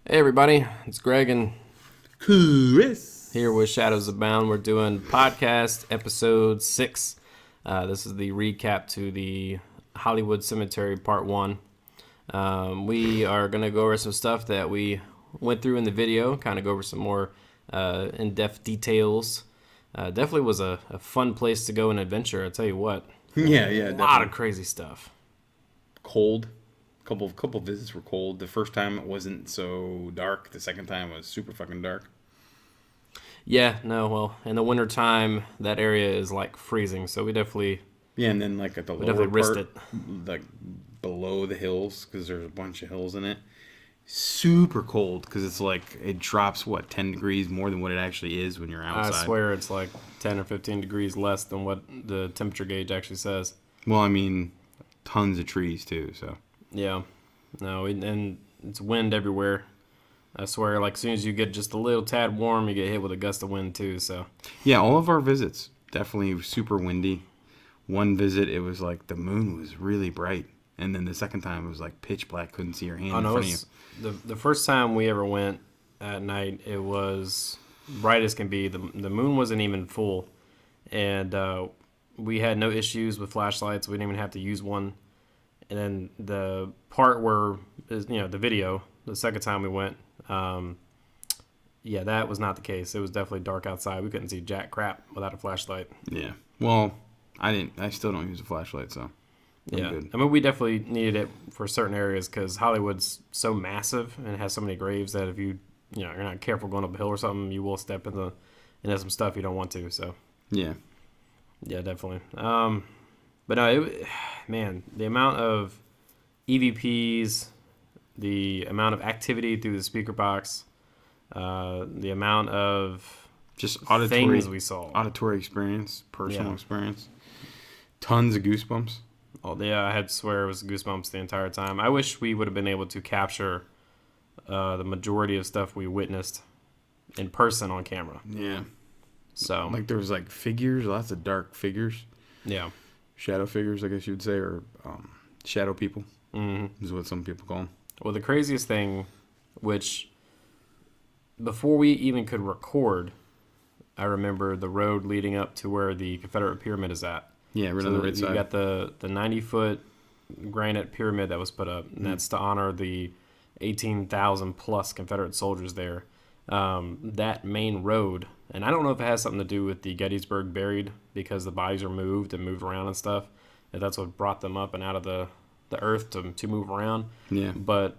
Hey everybody, it's Greg and Chris here with Shadowsabound. We're doing podcast episode 6. This is the recap to the Hollywood Cemetery Part 1. We are going to go over some stuff that we went through in the video, kind of go over some more in-depth details. Definitely was a fun place to go and adventure, I'll tell you what. Yeah, A lot definitely. of crazy stuff. Cold. Couple visits were cold. The first time it wasn't so dark. The second time was super fucking dark. Yeah, no, well, in the wintertime, that area is like freezing, so we definitely Yeah, and then like at the lower risked part, it. like below the hills, because there's a bunch of hills in it. Super cold because it's like it drops 10 degrees more than what it actually is when you're outside. I swear it's like 10 or 15 degrees less than what the temperature gauge actually says. Well, I mean, tons of trees too. So Yeah. No, and it's wind everywhere. I swear, like, as soon as you get just a little tad warm, you get hit with a gust of wind, too, so. yeah, all of our visits definitely super windy. One visit, it was like the moon was really bright. And then the second time, it was like pitch black. Couldn't see your hand in front of you. The first time we ever went at night, it was bright as can be. The moon wasn't even full, and we had no issues with flashlights. We didn't even have to use one. And then the part where, the video, the second time we went, yeah, that was not the case. It was definitely dark outside. We couldn't see jack crap without a flashlight. Yeah. Well, I still don't use a flashlight, so I'm good. I mean, we definitely needed it for certain areas because Hollywood's so massive and it has so many graves that if you're not careful going up a hill or something, you will step into some stuff you don't want to. So Yeah. yeah, definitely. But no, man, the amount of EVPs, the amount of activity through the speaker box, the amount of Just things we saw. auditory experience, personal experience. Tons of goosebumps. Oh, yeah, I had to swear it was goosebumps the entire time. I wish we would have been able to capture the majority of stuff we witnessed in person on camera. Yeah. So, Like there was like figures, lots of dark figures. yeah. Shadow figures, I guess you would say, or shadow people is what some people call them. Well, the craziest thing, which before we even could record, I remember the road leading up to where the Confederate pyramid is at. Yeah, right on the right you side. got the 90-foot granite pyramid that was put up, and that's to honor the 18,000 plus Confederate soldiers there. That main road, and I don't know if it has something to do with the Gettysburg buried because the bodies are moved around and stuff. If that's what brought them up and out of the earth to move around. Yeah. But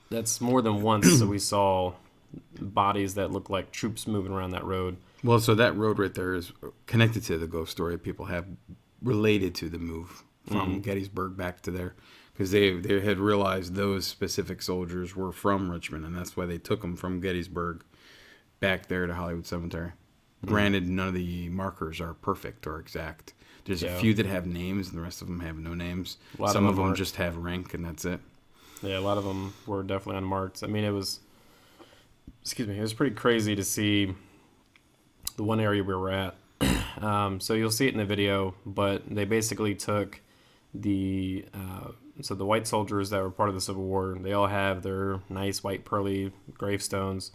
that's more than once that we saw bodies that look like troops moving around that road. Well, so that road right there is connected to the ghost story people have related to the move from Gettysburg back to there. Because they had realized those specific soldiers were from Richmond, and that's why they took them from Gettysburg back there to Hollywood Cemetery. Granted, none of the markers are perfect or exact. There's a few that have names, and the rest of them have no names. Some of them just have rank, and that's it. Yeah, a lot of them were definitely unmarked. I mean, it was pretty crazy to see the one area we were at. So you'll see it in the video, but they basically took the white soldiers that were part of the Civil War. They all have their nice white pearly gravestones,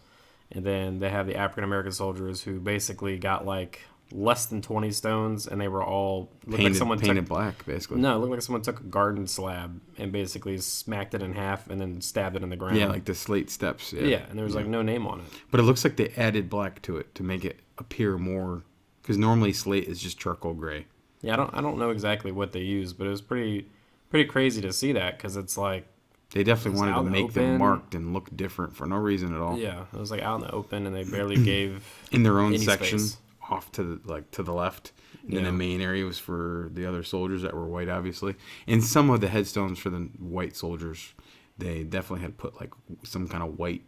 and then they have the African American soldiers who basically got like less than 20 stones, and they were all painted black, basically. No, it looked like someone took a garden slab and basically smacked it in half and then stabbed it in the ground. Yeah, like the slate steps. Yeah, and there was like no name on it. But it looks like they added black to it to make it appear more, because normally slate is just charcoal gray. Yeah, I don't know exactly what they used, but it was pretty crazy to see that because it's like they definitely wanted to make them open. marked and look different for no reason at all. Yeah, it was like out in the open, and they barely gave in their own any section space. Off to the left. And then the main area was for the other soldiers that were white, obviously. And some of the headstones for the white soldiers, they definitely had put like some kind of white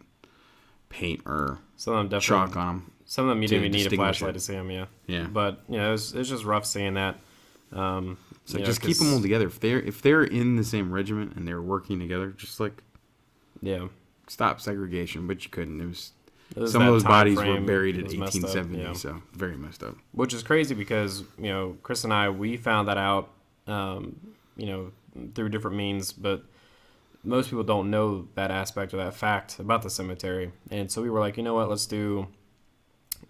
paint or chalk on them. Some of them you didn't even need a flashlight to see them. Yeah. But it was just rough seeing that. So just keep them all together. If they're in the same regiment and they're working together, just like stop segregation. But you couldn't. It was some of those bodies were buried in 1870, so very messed up. Which is crazy because Chris and I we found that out through different means, but most people don't know that aspect or that fact about the cemetery. And so we were like, you know what, let's do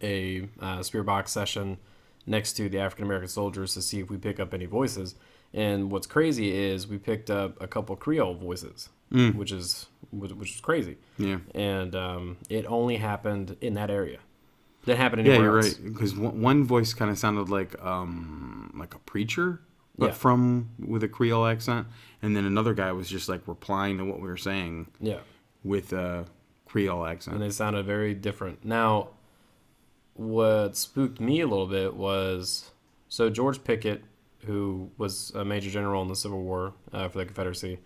a spirit box session next to the African American soldiers to see if we pick up any voices. And what's crazy is we picked up a couple Creole voices, which is crazy. Yeah. And it only happened in that area. It didn't happen anywhere else. Yeah, you're right. Because one voice kind of sounded like a preacher, but with a Creole accent, and then another guy was just like replying to what we were saying. Yeah. With a Creole accent, and they sounded very different. Now, what spooked me a little bit was George Pickett, who was a major general in the Civil War for the Confederacy.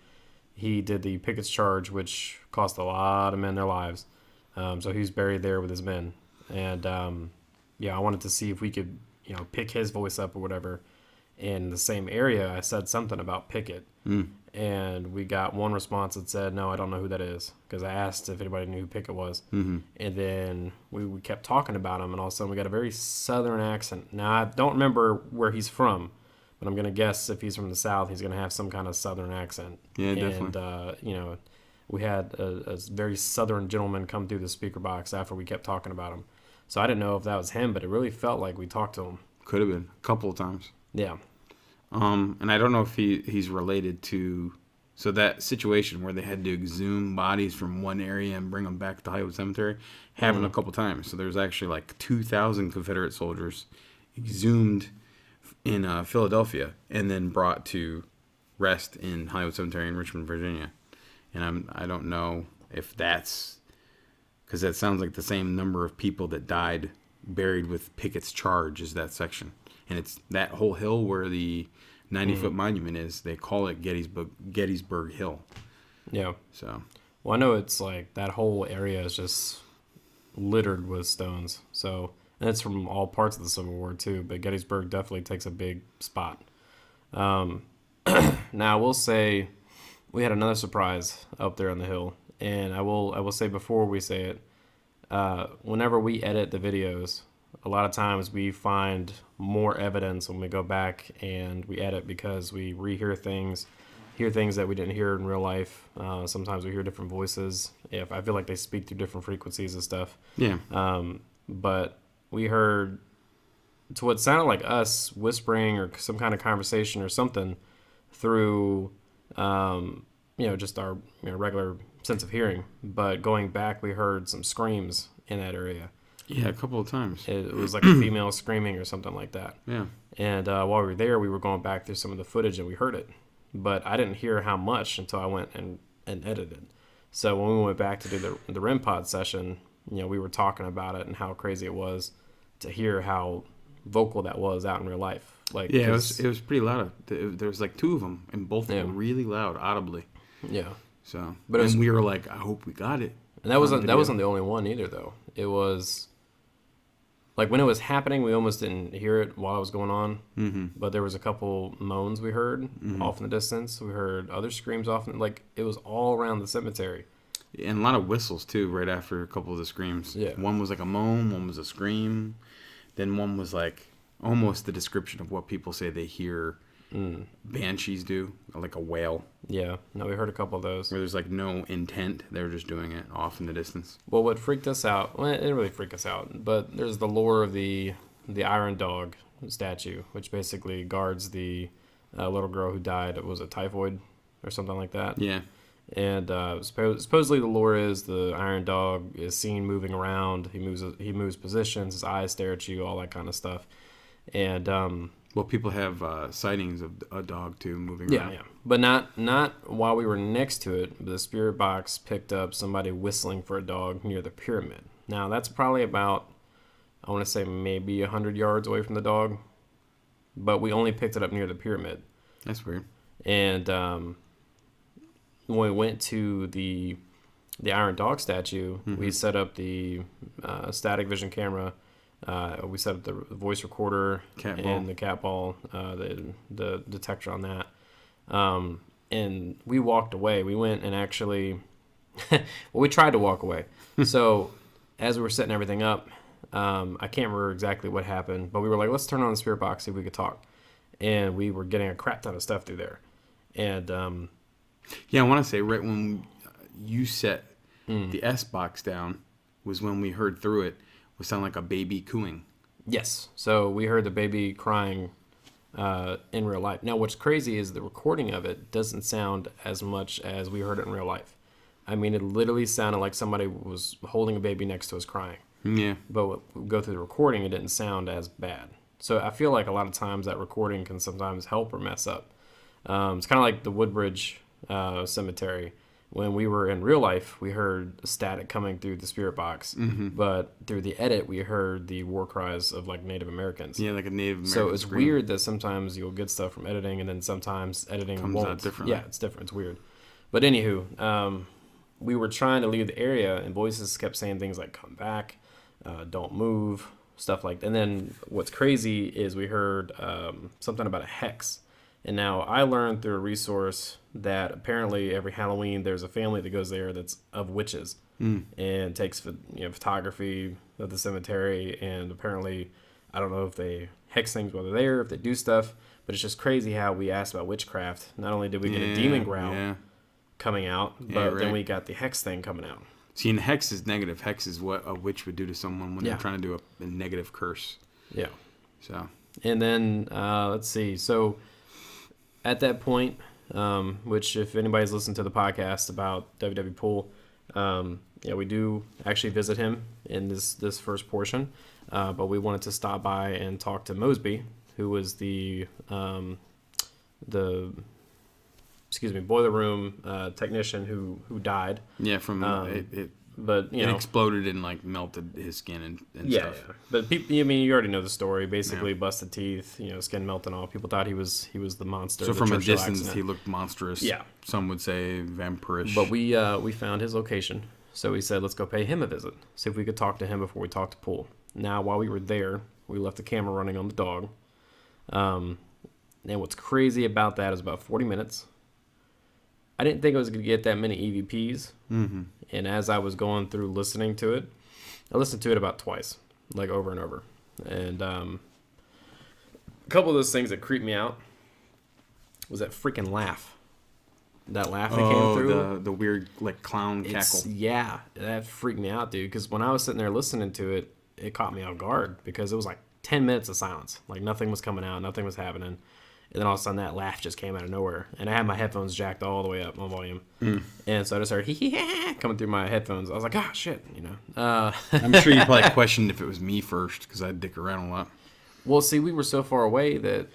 He did the Pickett's Charge, which cost a lot of men their lives. So he's buried there with his men. And, I wanted to see if we could, pick his voice up or whatever. In the same area, I said something about Pickett. And we got one response that said, no, I don't know who that is. Because I asked if anybody knew who Pickett was. And then we kept talking about him, and all of a sudden we got a very southern accent. Now, I don't remember where he's from. But I'm going to guess if he's from the South, he's going to have some kind of Southern accent. Yeah, definitely. And, we had a very Southern gentleman come through the speaker box after we kept talking about him. So I didn't know if that was him, but it really felt like we talked to him. Could have been. A couple of times. Yeah. And I don't know if he's related to... So that situation where they had to exhume bodies from one area and bring them back to Hollywood Cemetery happened a couple times. So there's actually like 2,000 Confederate soldiers exhumed in Philadelphia and then brought to rest in Hollywood Cemetery in Richmond, Virginia. And I don't know if that's because that sounds like the same number of people that died buried with Pickett's Charge as that section. And it's that whole hill where the 90-foot monument is. They call it Gettysburg Hill. Yeah. So. Well, I know it's like that whole area is just littered with stones. So. And it's from all parts of the Civil War, too. But Gettysburg definitely takes a big spot. Now, I will say we had another surprise up there on the hill. And I will say before we say it, whenever we edit the videos, a lot of times we find more evidence when we go back and we edit because we rehear things, hear things that we didn't hear in real life. Sometimes we hear different voices. I feel like they speak through different frequencies and stuff. Yeah. But we heard to what sounded like us whispering or some kind of conversation or something through, just our regular sense of hearing. But going back, we heard some screams in that area. Yeah, a couple of times. It was like a female screaming or something like that. Yeah. And while we were there, we were going back through some of the footage and we heard it. But I didn't hear how much until I went and edited. So when we went back to do the REM pod session, we were talking about it and how crazy it was to hear how vocal that was out in real life. Like, yeah, it was pretty loud. There was like two of them, and both were really loud, audibly. Yeah. So, but we were like, I hope we got it. And that wasn't the only one either, though. It was like when it was happening, we almost didn't hear it while it was going on. Mm-hmm. But there was a couple moans we heard off in the distance. We heard other screams off, like it was all around the cemetery. And a lot of whistles too, right after a couple of the screams. Yeah. One was like a moan, one was a scream, then one was like almost the description of what people say they hear banshees do, like a wail. Yeah, no, we heard a couple of those. Where there's like no intent, they were just doing it off in the distance. Well, what freaked us out, it didn't really freak us out, but there's the lore of the Iron Dog statue, which basically guards the little girl who died. Was it typhoid or something like that? Yeah. And supposedly the lore is the Iron Dog is seen moving around. He moves positions. His eyes stare at you. All that kind of stuff. And well, people have sightings of a dog too moving around. Yeah, but not while we were next to it. The spirit box picked up somebody whistling for a dog near the pyramid. Now that's probably about, I want to say maybe 100 yards away from the dog, but we only picked it up near the pyramid. That's weird. And when we went to the Iron Dog statue, we set up the static vision camera. We set up the voice recorder and the cat ball, the detector on that. And we walked away. We went and actually, well, we tried to walk away. So as we were setting everything up, I can't remember exactly what happened, but we were like, let's turn on the spirit box, see if we could talk. And we were getting a crap ton of stuff through there. And Yeah, I want to say right when you set the S box down was when we heard through it. Would sound like a baby cooing. Yes. So we heard the baby crying in real life. Now, what's crazy is the recording of it doesn't sound as much as we heard it in real life. I mean, it literally sounded like somebody was holding a baby next to us crying. Yeah. But when we go through the recording, it didn't sound as bad. So I feel like a lot of times that recording can sometimes help or mess up. It's kind of like the Woodbridge Cemetery. When we were in real life, we heard static coming through the spirit box, but through the edit, we heard the war cries of like Native Americans. Yeah, like a Native American. So it's scream. weird that sometimes you'll get stuff from editing, and then sometimes editing Comes won't. out differently. Yeah, it's different. It's weird. But anywho, we were trying to leave the area, and voices kept saying things like "come back," "don't move," stuff like that. And then what's crazy is we heard something about a hex. And now I learned through a resource that apparently every Halloween there's a family that goes there that's of witches and takes photography of the cemetery. And apparently, I don't know if they hex things while they're there, if they do stuff, but it's just crazy how we asked about witchcraft. Not only did we get a demon growl coming out, but then we got the hex thing coming out. See, and hex is negative. Hex is what a witch would do to someone when they're trying to do a negative curse. Yeah. So. And then let's see. So. At that point, which if anybody's listened to the podcast about WW Pool, we do actually visit him in this first portion, but we wanted to stop by and talk to Mosby, who was the boiler room technician who died. Yeah, from But it exploded and like melted his skin and stuff. Yeah. But people, I mean, you already know the story. Basically, busted teeth, skin melting off. People thought he was the monster. So the from a Churchill distance, accident. he looked monstrous. Yeah. Some would say vampirish. But we found his location, so we said let's go pay him a visit, see if we could talk to him before we talked to Pool. Now, while we were there, we left the camera running on the dog. And what's crazy about that is about 40 minutes. I didn't think I was going to get that many EVPs. Mm-hmm. And as I was going through listening to it, I listened to it about twice, like over and over. And a couple of those things that creeped me out was that freaking laugh. That laugh that came through. The weird, like, clown cackle. Yeah, that freaked me out, dude. Because when I was sitting there listening to it, it caught me off guard. Because it was like 10 minutes of silence. Like, nothing was coming out. Nothing was happening. And then all of a sudden, that laugh just came out of nowhere. And I had my headphones jacked all the way up on volume. And so I just heard hee coming through my headphones. I was like, shit, I'm sure you probably questioned if it was me first, because I dick around a lot. Well, see, we were so far away that,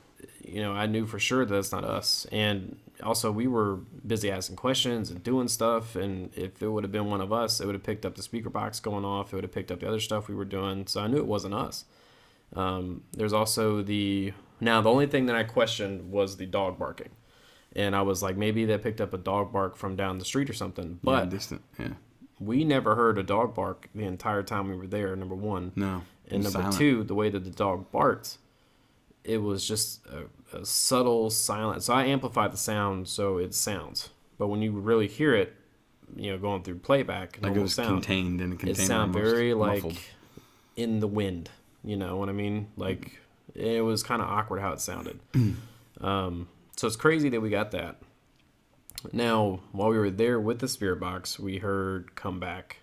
I knew for sure that it's not us. And also, we were busy asking questions and doing stuff. And if it would have been one of us, it would have picked up the speaker box going off. It would have picked up the other stuff we were doing. So I knew it wasn't us. There's also Now, the only thing that I questioned was the dog barking. And I was like, maybe they picked up a dog bark from down the street or something. But distant, yeah. We never heard a dog bark the entire time we were there, number one. No. And number silent. two, the way that the dog barked, it was just a subtle silence. So I amplified the sound so it sounds. But when you really hear it, going through playback, like it was contained in a container. It sounded very muffled. like in the wind. You know what I mean? Like, it was kind of awkward how it sounded. So it's crazy that we got that. Now, while we were there with the spirit box, we heard "come back"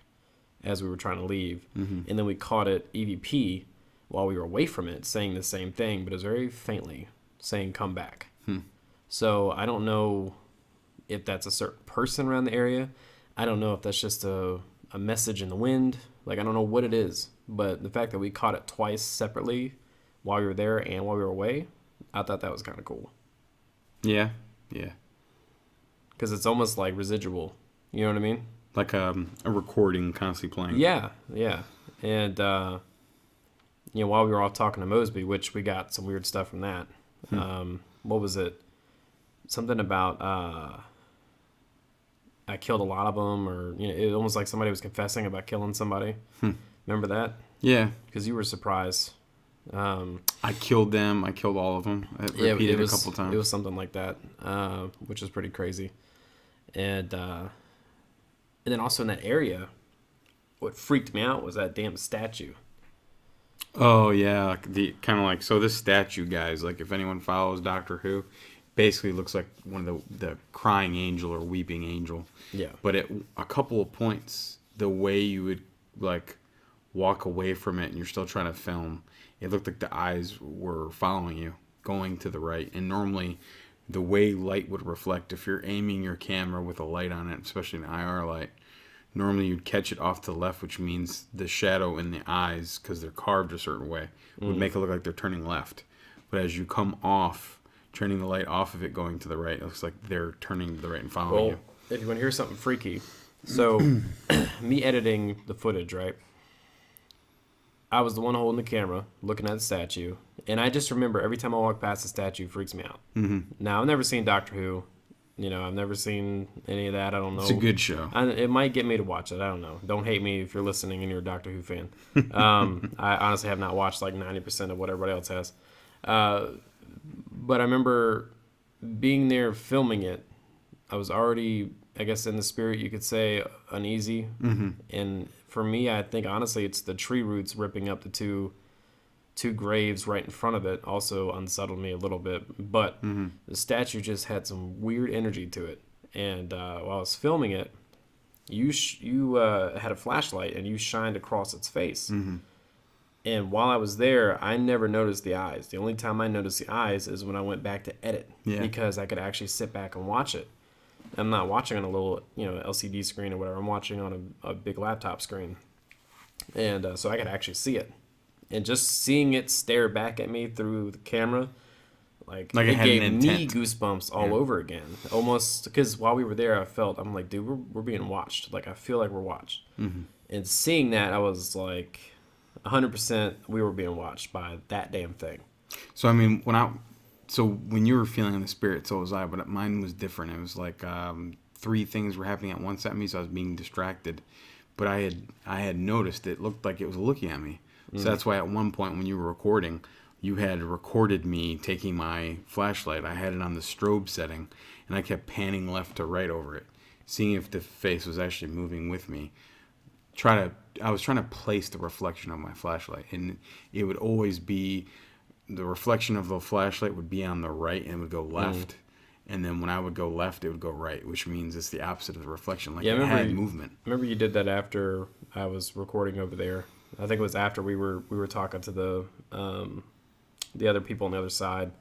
as we were trying to leave. And then we caught it EVP while we were away from it, saying the same thing, but it was very faintly saying "come back." So I don't know if that's a certain person around the area. I don't know if that's just a message in the wind. Like, I don't know what it is. But the fact that we caught it twice separately while we were there and while we were away, I thought that was kind of cool. Yeah. Because it's almost like residual. You know what I mean? Like a recording constantly playing. Yeah. And, while we were off talking to Mosby, which we got some weird stuff from that. What was it? Something about I killed a lot of them, or, it almost like somebody was confessing about killing somebody. Remember that? Yeah. Because you were surprised. I killed them. I killed all of them. I repeated a couple times. It was something like that, which is pretty crazy. And then also in that area, what freaked me out was that damn statue. Oh, yeah. The kind of like, so this statue, guys, like if anyone follows Doctor Who, basically looks like one of the crying angel or weeping angel. Yeah. But at a couple of points, the way you would like walk away from it and you're still trying to film, it looked like the eyes were following you, going to the right. And normally the way light would reflect, if you're aiming your camera with a light on it, especially an IR light, normally you'd catch it off to the left, which means the shadow in the eyes, because they're carved a certain way, would make it look like they're turning left. But as you come off, turning the light off of it going to the right, it looks like they're turning to the right and following you. If you want to hear something freaky, so me editing the footage, right? I was the one holding the camera, looking at the statue, and I just remember every time I walk past the statue, it freaks me out. Mm-hmm. Now, I've never seen Doctor Who. You know, I've never seen any of that. I don't know. It's a good show. It might get me to watch it. I don't know. Don't hate me if you're listening and you're a Doctor Who fan. I honestly have not watched like 90% of what everybody else has. But I remember being there filming it. I was already, I guess in the spirit you could say, uneasy. Mm-hmm. And for me, I think honestly it's the tree roots ripping up the two graves right in front of it also unsettled me a little bit. But the statue just had some weird energy to it. And while I was filming it, you had a flashlight and you shined across its face. Mm-hmm. And while I was there, I never noticed the eyes. The only time I noticed the eyes is when I went back to edit, because I could actually sit back and watch it. I'm not watching on a little, LCD screen or whatever. I'm watching on a big laptop screen, and so I could actually see it. And just seeing it stare back at me through the camera, like it gave me goosebumps all over again. Almost because while we were there, I'm like, dude, we're being watched. Like I feel like we're watched. Mm-hmm. And seeing that, I was like, 100% we were being watched by that damn thing. So I mean, when you were feeling the spirit, so was I, but mine was different. It was like 3 things were happening at once at me, so I was being distracted. But I had noticed it looked like it was looking at me. So that's why at one point when you were recording, you had recorded me taking my flashlight. I had it on the strobe setting, and I kept panning left to right over it, seeing if the face was actually moving with me. I was trying to place the reflection of my flashlight, and it would always be the reflection of the flashlight would be on the right and it would go left. And then when I would go left, it would go right, which means it's the opposite of the reflection. Like it had movement. I remember you did that after I was recording over there. I think it was after we were talking to the other people on the other side.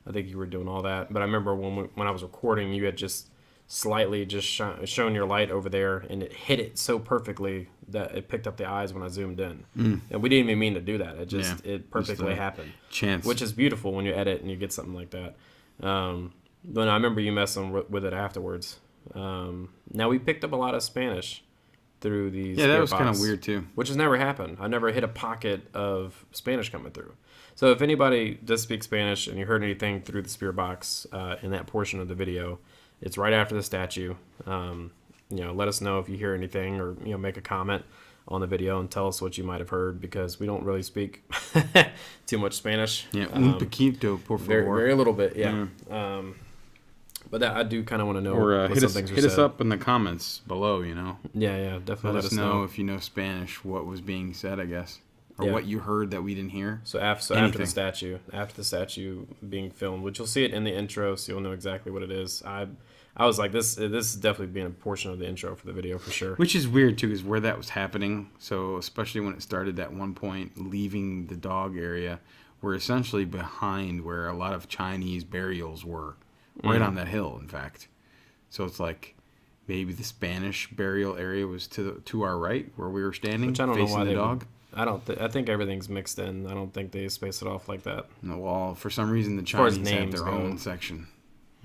I think you were doing all that. But I remember when I was recording, you had just slightly just shown your light over there, and it hit it so perfectly that it picked up the eyes when I zoomed in. And we didn't even mean to do that. It perfectly happened. Chance. Which is beautiful when you edit and you get something like that. But I remember you messing with it afterwards. Now we picked up a lot of Spanish through these. Yeah, that was kind of weird too. Which has never happened. I never hit a pocket of Spanish coming through. So if anybody does speak Spanish and you heard anything through the spirit box in that portion of the video, it's right after the statue. Let us know if you hear anything, or make a comment on the video and tell us what you might have heard, because we don't really speak too much Spanish. Yeah, un poquito, por favor. Very, very little bit, yeah. But that I do kind of want to know. Or hit us up in the comments below. Yeah, definitely. Let us know if you know Spanish, what was being said, I guess, or what you heard that we didn't hear. So after the statue being filmed, which you'll see it in the intro, so you'll know exactly what it is. I was like, this is definitely being a portion of the intro for the video for sure. Which is weird too, is where that was happening. So especially when it started at one point, leaving the dog area, we're essentially behind where a lot of Chinese burials were, right on that hill, in fact. So it's like maybe the Spanish burial area was to our right where we were standing, which I don't facing know why the dog. I think everything's mixed in. I don't think they space it off like that. No, well, for some reason the Chinese have their own section.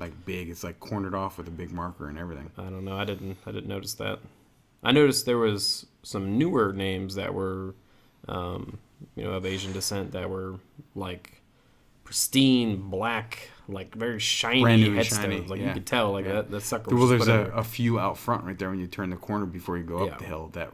Like big, it's like cornered off with a big marker and everything. I don't know. I didn't notice that. I noticed there was some newer names that were, of Asian descent that were like pristine black, like very shiny headstones. Like you could tell, like that sucker. Well, there's a few out front right there when you turn the corner before you go up the hill. That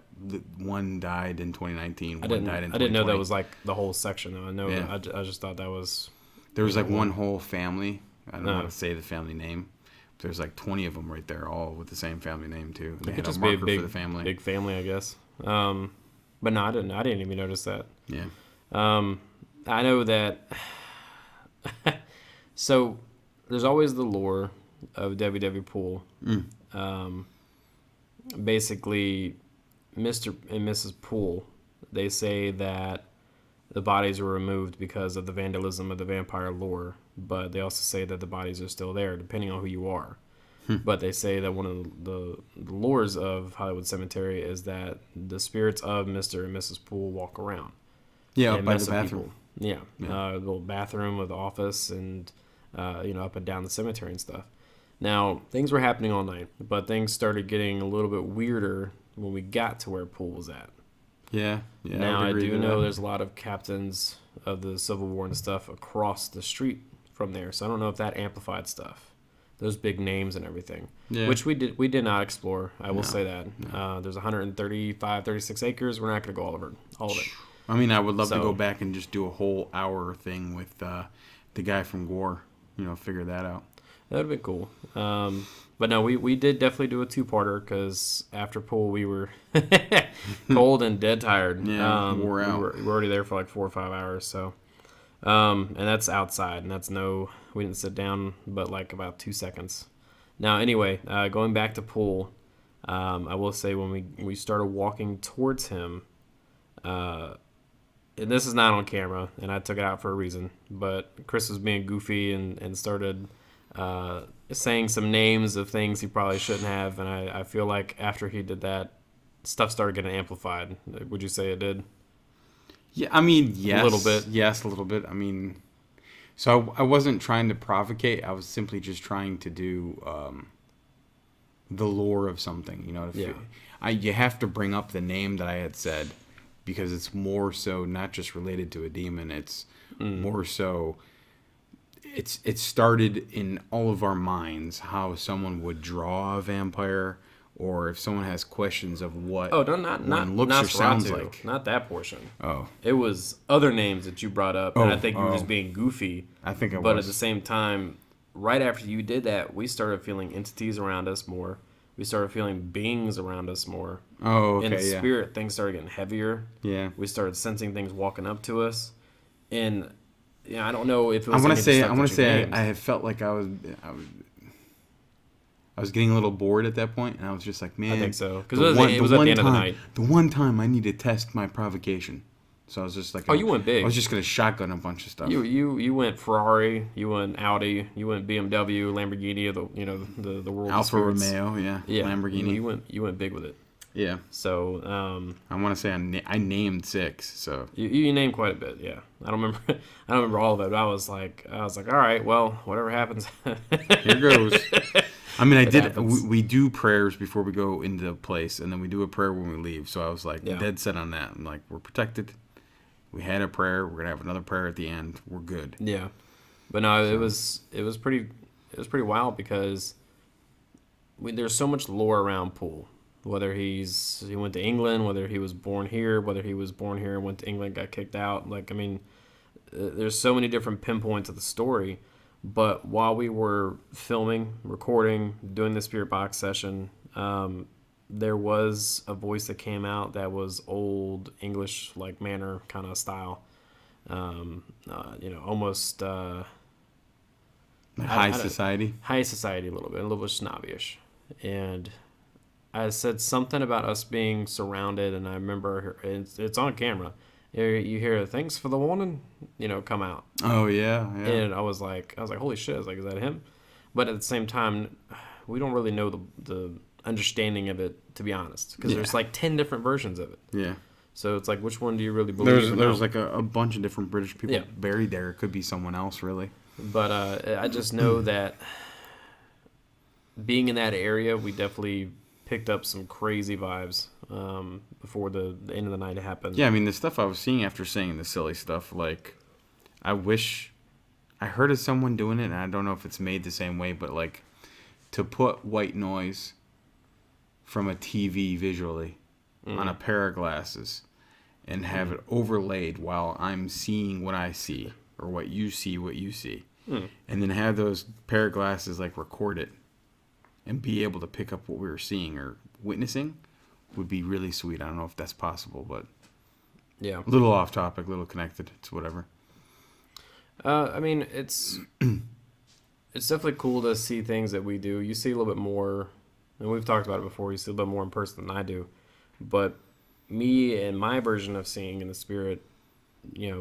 one died in 2019. One died in 2020. I didn't know that was like the whole section though. I know. Yeah. I just thought that was. There was like one whole family. I don't know how to say the family name. But there's like 20 of them right there, all with the same family name too. They had a marker for the family. Big family, I guess. But no, I didn't even notice that. Yeah. I know that. So there's always the lore of W.W. Poole. Mm. Basically, Mr. and Mrs. Poole, they say that the bodies were removed because of the vandalism of the vampire lore, but they also say that the bodies are still there, depending on who you are. But they say that one of the lores of Hollywood Cemetery is that the spirits of Mr. and Mrs. Poole walk around. Yeah, And by mess the with bathroom. people. Yeah, the little bathroom of the office and, up and down the cemetery and stuff. Now, things were happening all night, but things started getting a little bit weirder when we got to where Poole was at. Yeah. Now, I would agree do to know that. there's a lot of captains of the Civil War and stuff across the street from there, so I don't know if that amplified stuff. Those big names and everything, Yeah. which we did not explore. I will No, say that there's 36 acres. We're not going to go all of it. I mean, I would love to So- go back and just do a whole hour thing with the guy from Gore. Figure that out. That would have been cool. But no, we did definitely do a two-parter because after Poole we were cold and dead tired. Yeah, wore out. We were already there for like 4 or 5 hours. So, and that's outside, and we didn't sit down, but like about 2 seconds. Now, anyway, going back to Poole, I will say when we started walking towards him, and this is not on camera, and I took it out for a reason, but Chris was being goofy and started saying some names of things he probably shouldn't have, and I feel like after he did that, stuff started getting amplified. Would you say it did? Yeah, I mean, yes. A little bit. Yes, a little bit. I mean, so I wasn't trying to provocate. I was simply just trying to do the lore of something. You have to bring up the name that I had said because it's more so not just related to a demon. It's more so. It started in all of our minds how someone would draw a vampire, or if someone has questions of what one looks or sounds like. Not that portion. Oh, It was other names that you brought up, and I think you were just being goofy. I think I was. But at the same time, right after you did that, we started feeling entities around us more. We started feeling beings around us more. Oh, okay, In yeah. spirit, things started getting heavier. Yeah. We started sensing things walking up to us, and I don't know if it I was. want to say named. I have felt like I was getting a little bored at that point, and I was just like, man, I think so because it was at the end of the night. The one time I need to test my provocation, so I was just like, you went big. I was just gonna shotgun a bunch of stuff. You went Ferrari, you went Audi, you went BMW, Lamborghini, the world. Alfa of spirits. Romeo, yeah, Lamborghini. You went big with it. Yeah. So I want to say I named 6. So you named quite a bit. Yeah, I don't remember all of it. But I was like, all right, well, whatever happens. here goes. I mean, happens. we do prayers before we go into the place, and then we do a prayer when we leave. So I was like dead set on that. I'm like, we're protected. We had a prayer. We're gonna have another prayer at the end. We're good. Yeah, but no, it was pretty wild because there's so much lore around Poole. Whether he went to England, whether he was born here, whether he was born here and went to England, got kicked out. Like, I mean, there's so many different pinpoints of the story. But while we were filming, recording, doing the Spirit Box session, there was a voice that came out that was old English, like manner kind of style. Almost High society. High society a little bit snobbish. And I said something about us being surrounded, and I remember it's on camera. You hear "thanks for the warning," come out. Oh yeah. And I was like, holy shit! I was like, is that him? But at the same time, we don't really know the understanding of it, to be honest, because there's like 10 different versions of it. Yeah. So it's like, which one do you really believe? There's like a bunch of different British people Yeah. buried there. It could be someone else, really. But I just know that being in that area, we definitely picked up some crazy vibes before the end of the night happened. Yeah, I mean, the stuff I was seeing after saying the silly stuff, like, I wish I heard of someone doing it, and I don't know if it's made the same way, but like to put white noise from a TV visually on a pair of glasses and have it overlaid while I'm seeing what I see, or what you see, and then have those pair of glasses like record it and be able to pick up what we were seeing or witnessing would be really sweet. I don't know if that's possible, but yeah, a little off topic, a little connected. It's whatever. I mean, it's it's definitely cool to see things that we do. You see a little bit more, and we've talked about it before. You see a little bit more in person than I do, but me and my version of seeing in the spirit,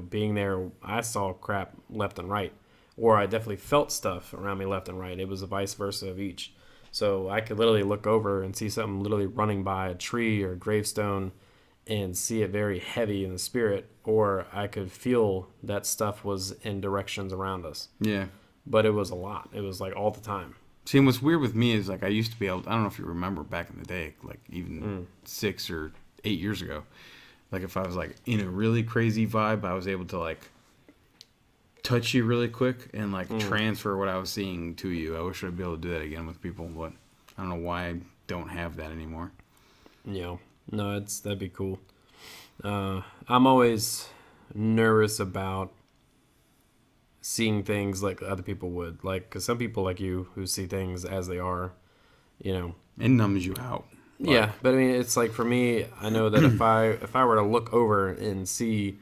being there, I saw crap left and right, or I definitely felt stuff around me left and right. It was a vice versa of each. So I could literally look over and see something literally running by a tree or a gravestone and see it very heavy in the spirit, or I could feel that stuff was in directions around us. Yeah. But it was a lot. It was like all the time. See, and what's weird with me is like I used to be able I don't know if you remember back in the day, like even 6 or 8 years ago, like if I was like in a really crazy vibe, I was able to like touch you really quick and like transfer what I was seeing to you. I wish I'd be able to do that again with people, but I don't know why I don't have that anymore. No, that'd be cool. I'm always nervous about seeing things like other people would, like, because some people like you who see things as they are, It numbs you out. Yeah, but I mean, it's like for me, I know that if I were to look over and see,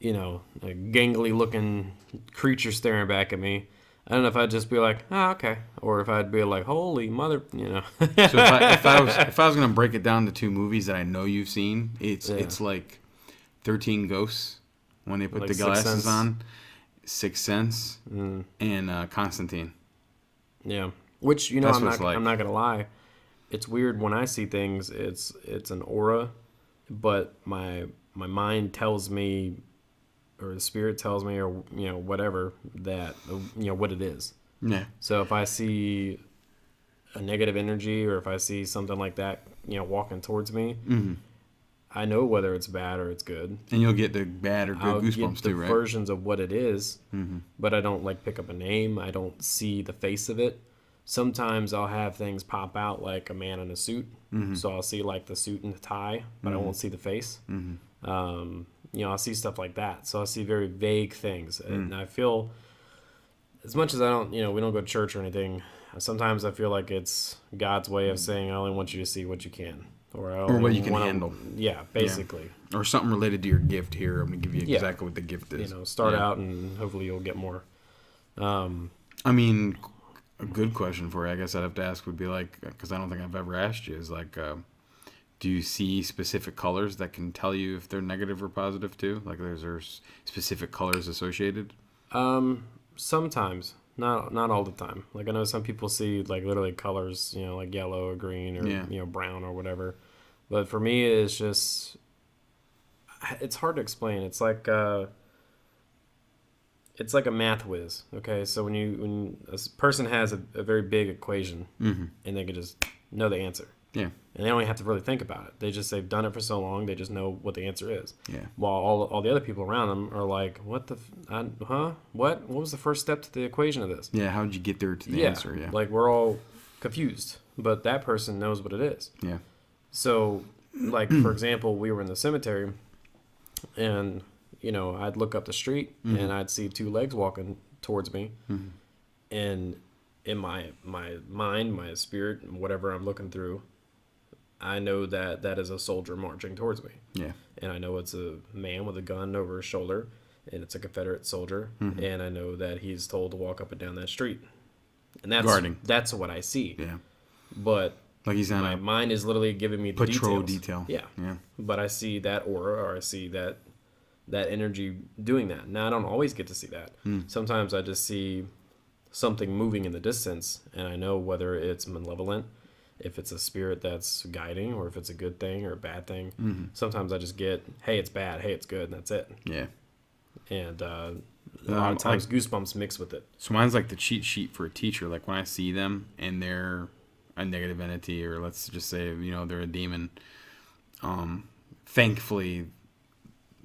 a gangly looking creature staring back at me, I don't know if I'd just be like, oh, okay, or if I'd be like, holy mother, So if I was gonna break it down to 2 movies that I know you've seen, it's like 13 Ghosts when they put like the glasses on, Sixth Sense, and Constantine. Yeah, which I'm not gonna lie, it's weird when I see things. It's an aura, but my mind tells me, or the spirit tells me, or whatever, that what it is. Yeah. So if I see a negative energy, or if I see something like that walking towards me, I know whether it's bad or it's good. And you'll get the bad or good goosebumps too, right? Versions of what it is, but I don't like pick up a name. I don't see the face of it. Sometimes I'll have things pop out like a man in a suit, so I'll see like the suit and the tie, but I won't see the face. I'll see stuff like that. So I'll see very vague things, and I feel, as much as I don't, we don't go to church or anything, sometimes I feel like it's God's way of saying, I only want you to see what you can. Or what you can handle. Yeah, basically. Yeah. Or something related to your gift here. I'm going to give you exactly what the gift is. Start out and hopefully you'll get more. I mean, a good question for you, I guess I'd have to ask, would be like, because I don't think I've ever asked you, is like, do you see specific colors that can tell you if they're negative or positive too? Like there's specific colors associated? Sometimes. Not all the time. Like I know some people see like literally colors, like yellow or green or brown or whatever. But for me, it's just, it's hard to explain. It's like a math whiz. Okay, so when a person has a very big equation, and they can just know the answer. Yeah. And they don't even have to really think about it. They've done it for so long, they just know what the answer is. Yeah. While all the other people around them are like, what the, What was the first step to the equation of this? Yeah, how'd you get there to the answer? Yeah. Like we're all confused, but that person knows what it is. Yeah. So, like, for example, we were in the cemetery, and, I'd look up the street, and I'd see 2 legs walking towards me, and in my mind, my spirit, whatever I'm looking through, I know that is a soldier marching towards me. Yeah. And I know it's a man with a gun over his shoulder, and it's a Confederate soldier, and I know that he's told to walk up and down that street. And that's guarding. That's what I see. Yeah. But like he's on my mind is literally giving me the patrol details. detail. Yeah. Yeah. But I see that aura, or I see that energy doing that. Now I don't always get to see that. Sometimes I just see something moving in the distance, and I know whether it's malevolent, if it's a spirit that's guiding, or if it's a good thing or a bad thing. Sometimes I just get, hey, it's bad, hey, it's good, and that's it. Yeah. And a lot of times goosebumps mix with it. So mine's like the cheat sheet for a teacher. Like when I see them and they're a negative entity, or let's just say, they're a demon, thankfully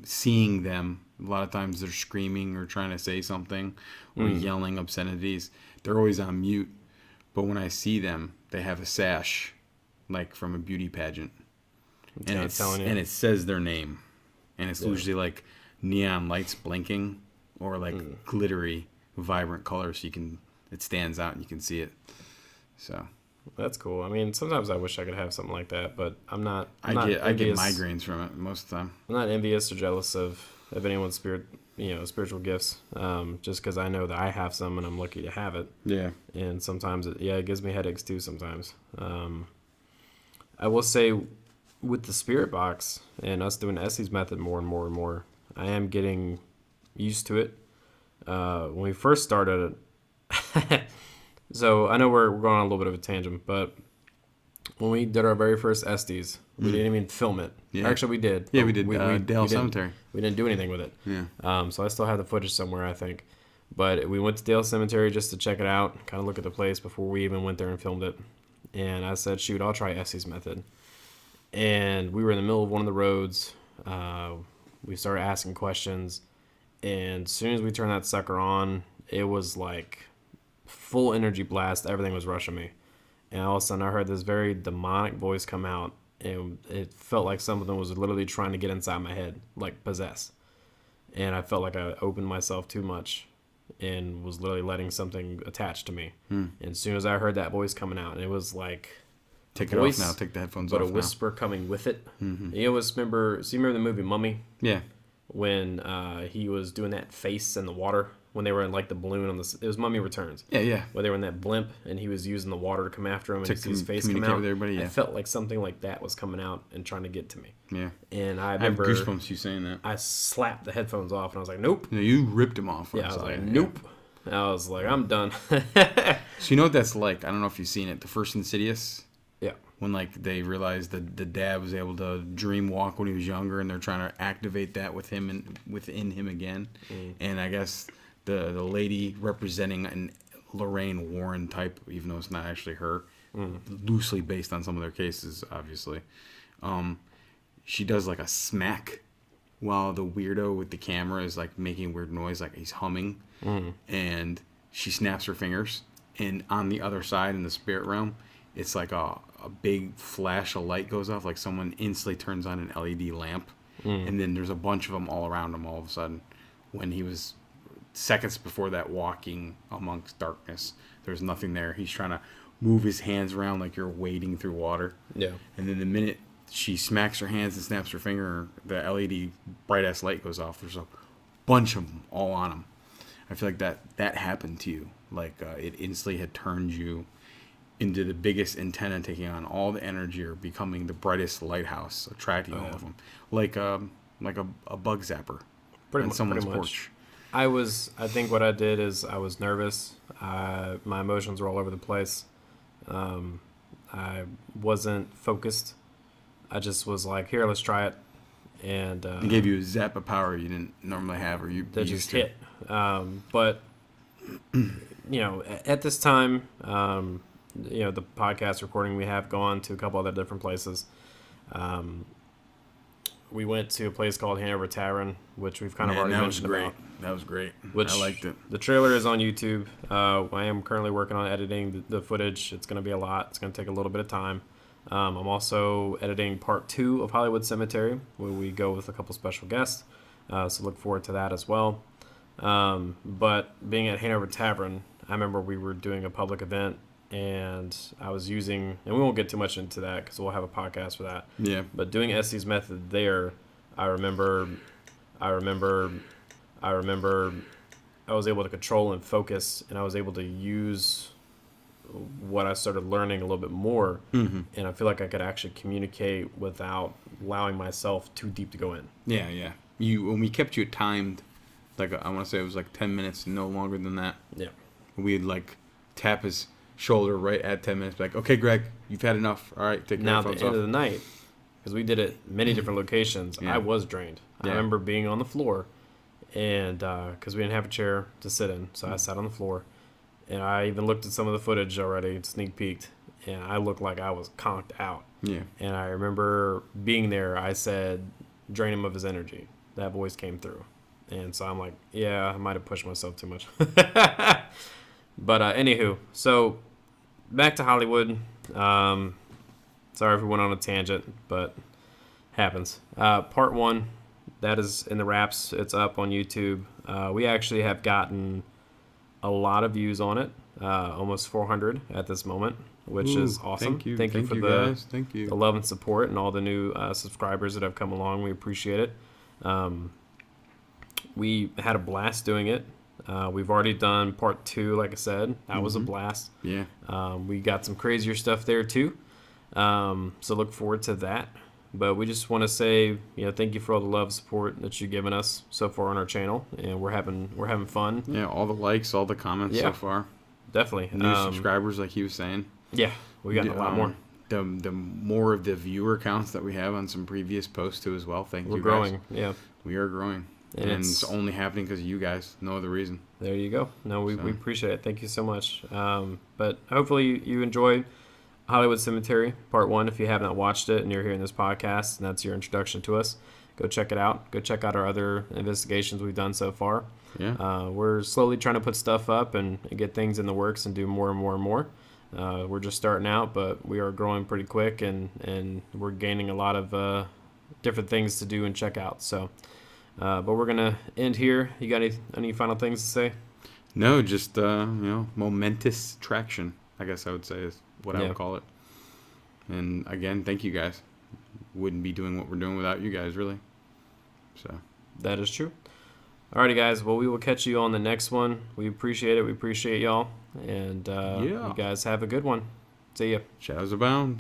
seeing them, a lot of times they're screaming or trying to say something or yelling obscenities. They're always on mute. But when I see them, they have a sash, like from a beauty pageant, and it says their name, and it's usually like neon lights blinking or like glittery, vibrant colors. So it stands out and you can see it. So that's cool. I mean, sometimes I wish I could have something like that, but I'm not. I get migraines from it most of the time. I'm not envious or jealous of of anyone's spiritual gifts, just because I know that I have some and I'm lucky to have it. Yeah. And sometimes it gives me headaches too sometimes. I will say with the spirit box and us doing Essie's method more and more and more, I am getting used to it. When we first started it, so I know we're going on a little bit of a tangent, but when we did our very first Estes, we didn't even film it. Yeah. Actually, we did. Yeah, we did. Dale we Cemetery. We didn't do anything with it. Yeah. So I still have the footage somewhere, I think. But we went to Dale Cemetery just to check it out, kind of look at the place before we even went there and filmed it. And I said, shoot, I'll try Essie's method. And we were in the middle of one of the roads. We started asking questions. And as soon as we turned that sucker on, it was like full energy blast. Everything was rushing me. And all of a sudden I heard this very demonic voice come out. And it felt like something was literally trying to get inside my head, like possessed. And I felt like I opened myself too much and was literally letting something attach to me. And as soon as I heard that voice coming out, and it was like Take it off now. Take the headphones off now. But a whisper coming with it. You always remember, so you remember the movie Mummy? Yeah. When he was doing that face in the water, when they were in like the balloon on the, it was Mummy Returns. Yeah, yeah. Where they were in that blimp and he was using the water to come after him and see his face come out. With everybody, yeah. I felt like something like that was coming out and trying to get to me. Yeah. And I have remember goosebumps you saying that. I slapped the headphones off and I was like, nope. No, you ripped them off. Yeah, I was like, nope. I was like, I'm done. So you know what that's like? I don't know if you've seen it. The first Insidious. Yeah. When like they realized that the dad was able to dream walk when he was younger, and they're trying to activate that with him and within him again. And I guess the lady representing an Lorraine Warren type, even though it's not actually her, loosely based on some of their cases, obviously. She does like a smack while the weirdo with the camera is like making weird noise, like he's humming, and she snaps her fingers, and on the other side in the spirit realm, it's like a big flash of light goes off, like someone instantly turns on an LED lamp, and then there's a bunch of them all around him all of a sudden. When he was seconds before that walking amongst darkness, there's nothing there. He's trying to move his hands around like you're wading through water. Yeah. And then the minute she smacks her hands and snaps her finger, the LED bright ass light goes off. There's a bunch of them all on him. I feel like that happened to you. Like it instantly had turned you into the biggest antenna, taking on all the energy, or becoming the brightest lighthouse, attracting all of them, like a bug zapper on someone's porch. I think what I did is I was nervous. My emotions were all over the place. I wasn't focused. I just was like, here, let's try it. And it gave you a zap of power you didn't normally have, or you that just hit. But at this time, the podcast recording, we have gone to a couple other different places. We went to a place called Hanover Tavern, which we've kind of already mentioned about. That was great. Which, I liked it. The trailer is on YouTube. I am currently working on editing the footage. It's going to be a lot. It's going to take a little bit of time. I'm also editing part 2 of Hollywood Cemetery, where we go with a couple special guests. So look forward to that as well. But being at Hanover Tavern, I remember we were doing a public event, and I was using, and we won't get too much into that because we'll have a podcast for that. Yeah. But doing Essie's method there, I remember I was able to control and focus, and I was able to use what I started learning a little bit more, and I feel like I could actually communicate without allowing myself too deep to go in. Yeah, yeah. When we kept you timed, like I want to say it was like 10 minutes, no longer than that. Yeah. We'd like tap his shoulder right at 10 minutes, like, okay, Greg, you've had enough. All right, take your headphones off. Now, at the end of the night, because we did it many different locations, I was drained. Yeah. I remember being on the floor, and because we didn't have a chair to sit in, so I sat on the floor, and I even looked at some of the footage already, sneak peeked, and I looked like I was conked out. Yeah. And I remember being there, I said, drain him of his energy. That voice came through. And so I'm like, yeah, I might have pushed myself too much. But anywho, so back to Hollywood. Sorry if we went on a tangent, but happens. Part 1, that is in the wraps. It's up on YouTube. We actually have gotten a lot of views on it, almost 400 at this moment, which is awesome. Thank you for the love and support and all the new subscribers that have come along. We appreciate it. We had a blast doing it. We've already done part 2, like I said. That was a blast. Yeah. We got some crazier stuff there too. So look forward to that. But we just want to say, thank you for all the love and support that you've given us so far on our channel, and we're having fun. Yeah, all the likes, all the comments so far. Definitely. New subscribers, like he was saying. Yeah, we got a lot more. The more of the viewer counts that we have on some previous posts too as well. Thank you guys. We're growing. Yeah. We are growing. And it's only happening because of you guys. No other reason. There you go. No, we appreciate it. Thank you so much. But hopefully you enjoyed Hollywood Cemetery Part 1. If you have not watched it and you're hearing this podcast and that's your introduction to us, go check it out. Go check out our other investigations we've done so far. Yeah. We're slowly trying to put stuff up and get things in the works and do more and more and more. We're just starting out, but we are growing pretty quick, and we're gaining a lot of different things to do and check out. So, but we're going to end here. You got any final things to say? No, just, momentous traction, I guess I would say is what I would call it. And again, thank you guys. Wouldn't be doing what we're doing without you guys, really. So that is true. Alrighty, guys. Well, we will catch you on the next one. We appreciate it. We appreciate y'all. And you guys have a good one. See ya. Shadows abound.